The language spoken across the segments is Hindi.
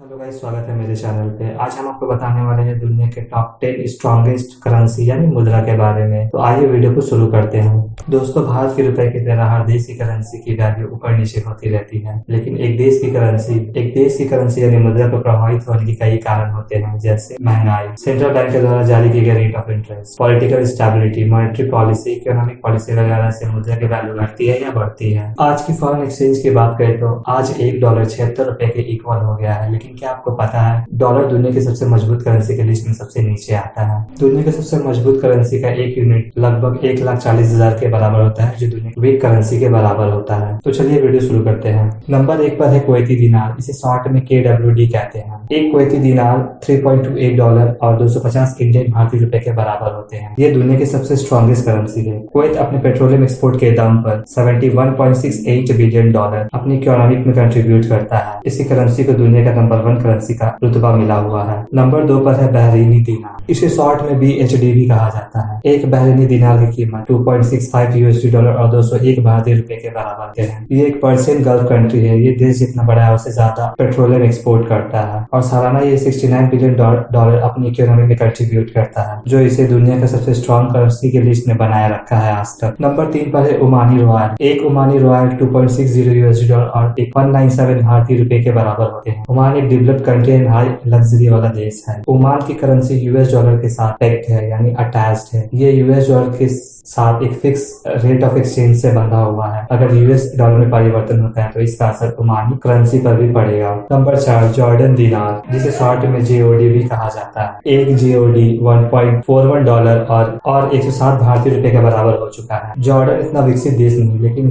हेलो गाइस, स्वागत है मेरे चैनल पे। आज हम आपको बताने वाले हैं दुनिया के टॉप 10 स्ट्रॉन्गेस्ट करेंसी यानी मुद्रा के बारे में। तो आइए वीडियो को शुरू करते हैं। दोस्तों, भारत के रुपए की तरह हर देश की करेंसी की वैल्यू ऊपर नीचे होती रहती है, लेकिन एक देश की करेंसी यानी मुद्रा को प्रभावित होने के कई कारण होते हैं, जैसे महंगाई, सेंट्रल बैंक के द्वारा जारी की गई rate of interest, political stability, monetary policy, economic policy वगैरह से मुद्रा की वैल्यू घटती है या बढ़ती है। आज की फॉरेन एक्सचेंज की बात करें तो आज $1 76 रुपए के इक्वल हो गया है। लेकिन क्या आपको पता है, डॉलर दुनिया की सबसे मजबूत करेंसी के लिस्ट में सबसे नीचे आता है। दुनिया की सबसे मजबूत करेंसी का एक यूनिट लगभग 1,40,000 के बराबर होता है, जो दुनिया की वीक करेंसी के बराबर होता है। तो चलिए वीडियो शुरू करते हैं। नंबर 1 पर है कुवैती दीनार, इसे शॉर्ट में KWD कहते हैं। एक कुवैती दीनार $3.28 और 250 इंडियन भारतीय रुपए के बराबर होते हैं। ये दुनिया की सबसे स्ट्रॉन्गेस्ट करेंसी है। कुवैत अपने पेट्रोलियम एक्सपोर्ट के दम पर $71.68 बिलियन अपनी इकोनॉमिक में कंट्रीब्यूट करता है। इसी करेंसी को दुनिया का नंबर 1 करेंसी का रुतबा मिला हुआ है। नंबर 2 पर है बहरीनी दीनार, इसे शॉर्ट में BHD भी कहा जाता है। एक बहरीनी दीनार की कीमत $2.65 और 201 भारतीय रुपए के बराबर है। ये एक पर्शियन गल्फ कंट्री है। ये देश जितना बड़ा है उससे ज्यादा पेट्रोलियम एक्सपोर्ट करता है और सालाना ये $69 बिलियन अपनी इकोनॉमी में कंट्रीब्यूट करता है, जो इसे दुनिया का सबसे स्ट्रॉन्ग करेंसी के लिस्ट में बनाए रखा है आज तक। नंबर 3 पर है ओमानी रॉयल। एक ओमानी रॉयल $2.60 और 197 भारतीय रुपए के बराबर होते हैं। ओमान एक developed country and high luxury वाला देश है। ओमान की करेंसी US डॉलर के साथ पैक्ड है यानी अटैच्ड है। ये US डॉलर के साथ एक फिक्स रेट ऑफ एक्सचेंज से बंधा हुआ है। अगर US डॉलर में परिवर्तन होता है तो इसका असर ओमानी करेंसी पर भी पड़ेगा। नंबर 4 जॉर्डन दीनार, जिसे शॉर्ट में JOD भी कहा जाता है। एक JOD $1.41 और 107 भारतीय रुपए के बराबर हो चुका है। जॉर्डन इतना विकसित देश नहीं, लेकिन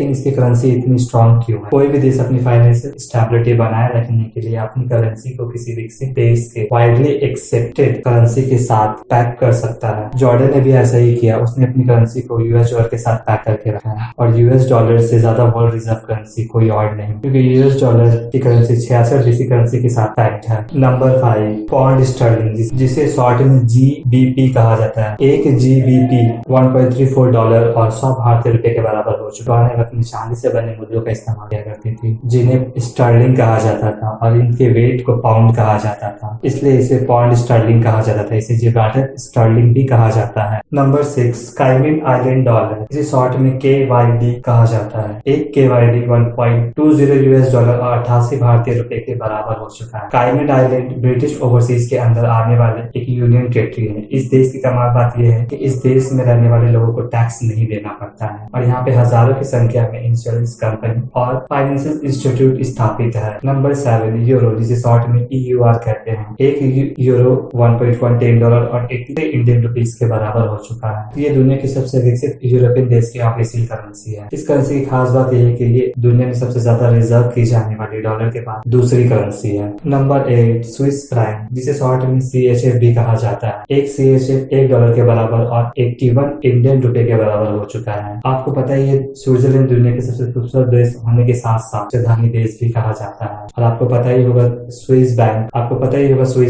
इसकी करेंसी इतनी स्ट्रॉन्ग क्यों है? कोई भी देश अपनी फाइनेंशियल स्टेबिलिटी बनाए रखने के लिए अपनी करेंसी को किसी विकसित देश के वाइडली एक्सेप्टेड करेंसी के साथ पैक कर सकता है। जॉर्डन ने भी ऐसा ही किया। उसने अपनी करेंसी को US डॉलर के साथ पैक करके रखा है और US डॉलर से ज्यादा वर्ल्ड रिजर्व करेंसी कोई और नहीं, क्योंकि US डॉलर की करेंसी 66 देशी करेंसी के साथ पैक्ड है। नंबर 5 पौंड स्टर्लिंग, जिसे शॉर्ट में GBP कहा जाता है। एक GBP $1.34 और 100 भारतीय रुपए के बराबर हो चुका है। अपनी चांदी से बने मुद्रों का इस्तेमाल किया करती थी, जिन्हें स्टर्लिंग कहा जाता था और इनके वेट को पाउंड कहा जाता था, इसलिए इसे पौंड स्टर्लिंग कहा जाता था। इसे जिब्राल्टर स्टर्लिंग भी कहा जाता है। नंबर 6 काइमन आइलैंड डॉलर, इसे शॉर्ट में KYD कहा जाता है। एक KYD $1.20 और 88 भारतीय रुपए के बराबर हो चुका है। काइमन आइलैंड ब्रिटिश ओवरसीज के अंदर आने वाले एक यूनियन टेरिटरी है। इस देश की कमाल बात यह है कि इस देश में रहने वाले लोगों को टैक्स नहीं देना पड़ता है और यहाँ पे हजारों की संख्या में इंश्योरेंस कंपनी और फाइनेंशियल इंस्टीट्यूट स्थापित है। नंबर 7 यूरो, जिसे शॉर्ट में EUR कहते हैं। एक यूरो $1.10 और 83 इंडियन रुपीस के बराबर हो चुका है। ये दुनिया की सबसे विकसित यूरोपियन देश की ऑफिशियल करेंसी है। इस करेंसी की खास बात यह है कि ये दुनिया में सबसे ज्यादा रिजर्व की जाने वाली डॉलर के बाद दूसरी करेंसी है। नंबर 8 स्विस फ्रैंक, जिसे शॉर्ट में CHF भी कहा जाता है। एक CHF $1 के बराबर और 81 इंडियन रुपए के बराबर हो चुका है। आपको पता ही है, स्विट्जरलैंड दुनिया के सबसे खूबसूरत देश होने के साथ साथ सबसे धनी देश भी कहा जाता है। और आपको पता ही होगा स्विस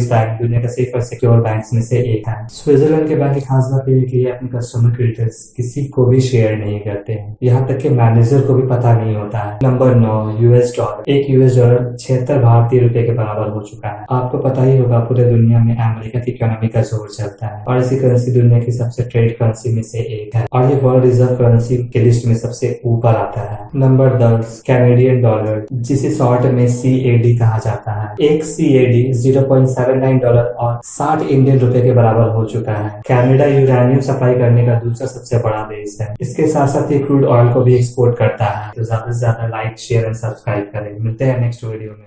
बैंक दुनिया का सेफ और सिक्योर बैंक में से एक है। स्विट्जरलैंड के बैंक की खास बात यह है कि ये अपने कस्टमर डिटेल्स किसी को भी शेयर नहीं करते हैं, यहाँ तक कि मैनेजर को भी पता नहीं होता है। नंबर 9 US डॉलर, एक US डॉलर 76 भारतीय रुपए के बराबर हो चुका है। आपको पता ही होगा, पूरे दुनिया में अमेरिका की इकोनॉमी का जोर चलता है और इसी करेंसी दुनिया की सबसे ट्रेड करेंसी में से एक है और ये वर्ल्ड रिजर्व करेंसी के लिस्ट में सबसे ऊपर आता है। नंबर 10 कैनेडियन डॉलर, जिसे शॉर्ट में CAD कहा जाता है। एक CAD $0.79 और 60 इंडियन रुपए के बराबर हो चुका है। कनाडा यूरेनियम सप्लाई करने का दूसरा सबसे बड़ा देश है। इसके साथ साथ ये क्रूड ऑयल को भी एक्सपोर्ट करता है। तो ज्यादा से ज्यादा लाइक, शेयर एंड सब्सक्राइब करें। मिलते हैं नेक्स्ट वीडियो में।